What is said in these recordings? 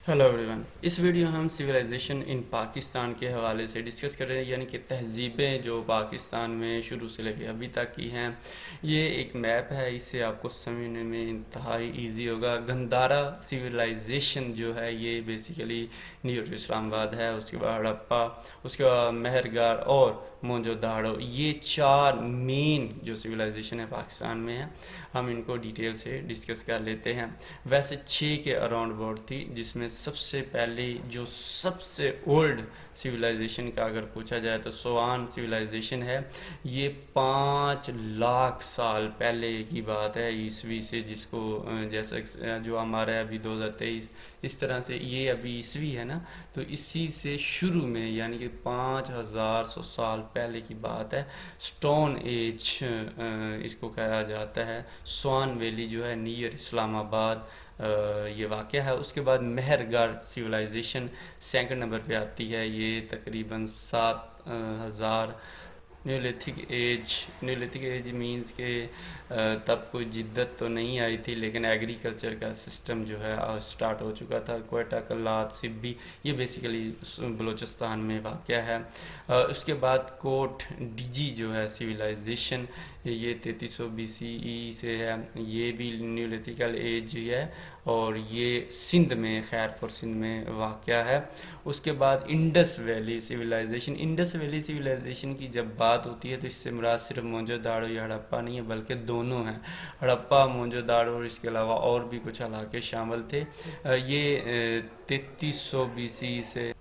Hello everyone. इस video हम civilisation इन पाकिस्तान के हवाले से डिस्कस कर रहे हैं, यानी कि तहजीबें जो पाकिस्तान में शुरू से लेकर अभी तक की हैं। ये एक मैप है, इससे आपको समझने में इंतहाई इजी होगा। गंधारा सिविलाइजेशन जो है ये बेसिकली न्यू इस्लामाबाद है, उसके बाद हड़प्पा, उसके बाद मेहरगढ़ और मोहनजोदाड़ो, ये चार मेन जो सिविलाइजेशन है पाकिस्तान में है। हम इनको डिटेल से डिस्कस कर लेते हैं। वैसे 6 के अराउंड अबाउट थी, जिसमें सबसे पहले जो सबसे ओल्ड सिविलाइजेशन का अगर पूछा जाए तो सोआन सिविलाइजेशन है। ये 5 लाख साल पहले की बात है ईस्वी से, जिसको जैसा जो हमारा है अभी 2023 इस तरह से ये अभी ईस्वी है ना, तो इसी से शुरू में यानी कि 5,100 साल पहले की बात है। स्टोन एज इसको कहा जाता है। स्वान वैली जो है नियर इस्लामाबाद ये वाक़या है। उसके बाद मेहरगढ़ सिविलाइजेशन सेकंड नंबर पे आती है। ये तकरीबन 7,000 न्यूलिथिक एज मींस के तब कोई जिद्दत तो नहीं आई थी, लेकिन एग्रीकल्चर का सिस्टम जो है स्टार्ट हो चुका था। क्वेटा कलात सिब्बी ये बेसिकली बलूचिस्तान में वाक़या है। उसके बाद कोट डिजी जो है सिविलाइजेशन, ये 3300 BCE से है। ये भी न्यूलिथिकल एज है और ये सिंध में, खैरपुर सिंध में वाक़या है। उसके बाद Indus Valley Civilization. Indus Valley Civilization की जब बात होती है तो इससे मुराद सिर्फ मोहनजोदाड़ो या हड़प्पा नहीं है, बल्कि दोनों हैं। हड़प्पा, मोहनजोदाड़ो और इसके अलावा और भी कुछ इलाके शामिल थे। ये 3300 BC से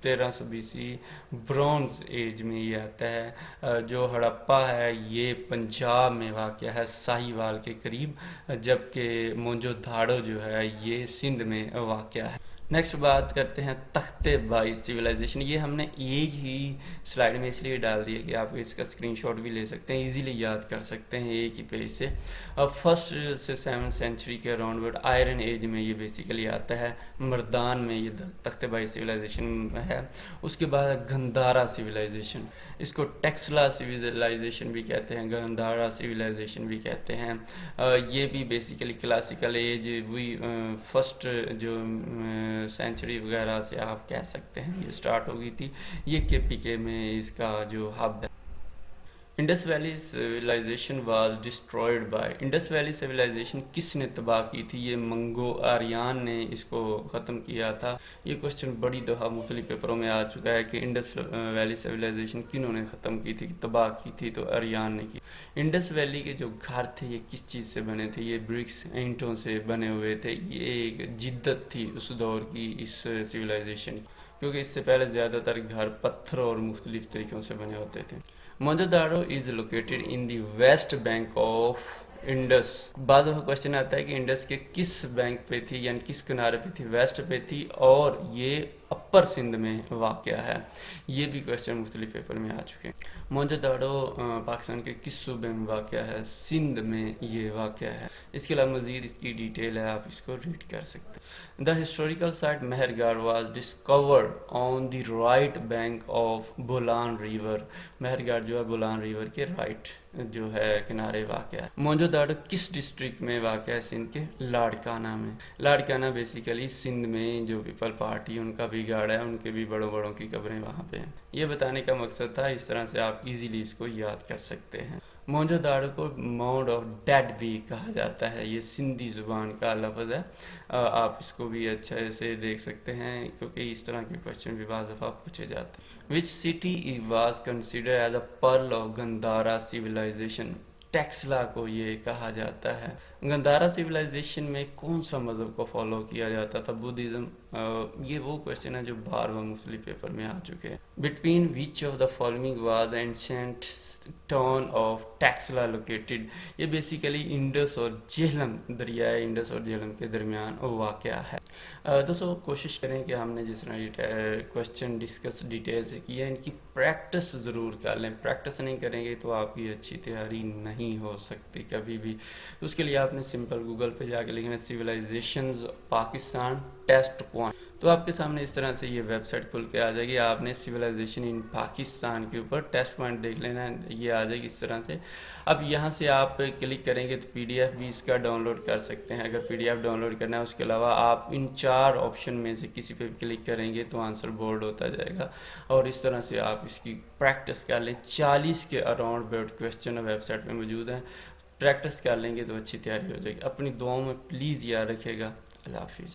1300 BC ब्रॉन्ज एज में ये आता है। जो हड़प्पा है ये पंजाब में वाक़या है, साहिवाल के करीब, जबकि मोहनजोदाड़ो जो है ये सिंध में वाक़या है। नेक्स्ट बात करते हैं तख्ते बाई सिविलाइजेशन। ये हमने एक ही स्लाइड में इसलिए डाल दिया कि आप इसका स्क्रीनशॉट भी ले सकते हैं, इजीली याद कर सकते हैं एक ही पेज से। अब फर्स्ट से 7th सेंचुरी के अराउंड वर्ड आयरन एज में ये बेसिकली आता है। मर्दान में ये तख्ते बाई सिविलाइजेशन है। उसके बाद गंधारा सिविलाइजेशन, इसको टेक्सला सिविलाइजेशन भी कहते हैं, गंधारा सिविलाइजेशन भी कहते हैं। ये भी बेसिकली क्लासिकल एज वही फर्स्ट जो सेंचुरी वगैरह से आप कह सकते हैं ये स्टार्ट हो गई थी। ये KPK में इसका जो हब है। Indus Valley Civilization was destroyed by. Indus Valley Civilization किसने तबाह की थी? ये मंगो आर्यन ने इसको ख़त्म किया था। ये क्वेश्चन बड़ी दफ़ा मुख्तलिफ पेपरों में आ चुका है कि इंडस वैली सिविलाइजेशन किन्होंने ख़त्म की थी, तबाह की थी, तो आर्यन ने की। इंडस वैली के जो घर थे ये किस चीज़ से बने थे? ये ब्रिक्स, ईंटों से बने हुए थे। ये एक जिद्दत थी उस दौर की इस सिविलाइजेशन की, क्योंकि इससे पहले ज़्यादातर घर पत्थर और मुख्तलिफ तरीक़ों से बने होते थे। Mohenjodaro is located in the West Bank of Indus. बाद में क्वेश्चन आता है कि इंडस के किस बैंक पे थी, यानी किस किनारे पे थी? वेस्ट पे थी, और ये अपर सिंध में वाक़या है। ये भी क्वेश्चन मुख्तलिफ पेपर में आ चुके हैं। मोहनजोदाड़ो पाकिस्तान के किस सूबे में वाक़या है? सिंध में ये वाक़या है। इसके अलावा मज़ीद इसकी डिटेल है, आप इसको रीड कर सकते हैं। The historical site Mehrgarh was discovered on the right bank of Bolan river. Mehrgarh जो है बोलान रिवर के राइट जो है किनारे वाक़या है। मोहनजोदाड़ो किस डिस्ट्रिक्ट में वाक़या है? सिंध के लाड़काना में। लाड़काना बेसिकली सिंध में जो पीपल पार्टी उनका भी गाड़ा है, उनके भी बड़ों बड़ों की कब्रें वहाँ पे हैं। ये बताने का मकसद था, इस तरह से आप इजीली इसको याद कर सकते हैं। मोहनजोदाड़ो को माउंड ऑफ डेड भी कहा जाता है। ये सिंधी ज़ुबान का लफ्ज़ है। आप इसको भी अच्छे से देख सकते हैं, क्योंकि इस तरह के क्वेश्चन भी बाज़ दफ़ा पूछे जाते हैं। Which city was considered as a pearl of Gandhara civilization? Taxila को ये कहा जाता है। गंधारा सिविलाइजेशन में कौन सा मज़हब को फॉलो किया जाता था? बुद्धिज़्म। ये वो क्वेश्चन है जो बार बार मुख्तलिफ पेपर में आ चुके हैं। Between which of the following was ancient town of Taxila located? ये बेसिकली इंडस और झेलम, दरियाए इंडस और झेलम के दरमियान वाक़या है। दोस्तों कोशिश करें कि हमने जिस तरह ये क्वेश्चन डिस्कस डिटेल से किया, इनकी प्रैक्टिस ज़रूर कर लें। प्रैक्टिस नहीं करेंगे तो आपकी अच्छी तैयारी नहीं हो सकती कभी भी। तो उसके लिए आप آپ نے سمپل گوگل پہ جا کے لکھنا ہے سویلائزیشنز پاکستان ٹیسٹ پوائنٹ، تو آپ کے سامنے اس طرح سے یہ ویب سائٹ کھل کے آ جائے گی. آپ نے سویلائزیشن ان پاکستان کے اوپر ٹیسٹ پوائنٹ دیکھ لینا ہے، یہ آ جائے گی اس طرح سے. اب یہاں سے آپ کلک کریں گے تو پی ڈی ایف بھی اس کا ڈاؤن لوڈ کر سکتے ہیں. اگر P D F download کرنا ہے، اس کے علاوہ آپ ان 4 آپشن میں سے کسی پہ کلک کریں گے تو آنسر بورڈ ہوتا جائے گا، اور اس طرح سے آپ اس کی پریکٹس کر لیں. 40 کے اراؤنڈ بیٹ کویسچن ویب سائٹ میں موجود ہیں، پریکٹس کر لیں گے تو اچھی تیاری ہو جائے گی. اپنی دعاؤں میں پلیز یاد رکھے گا. اللہ حافظ.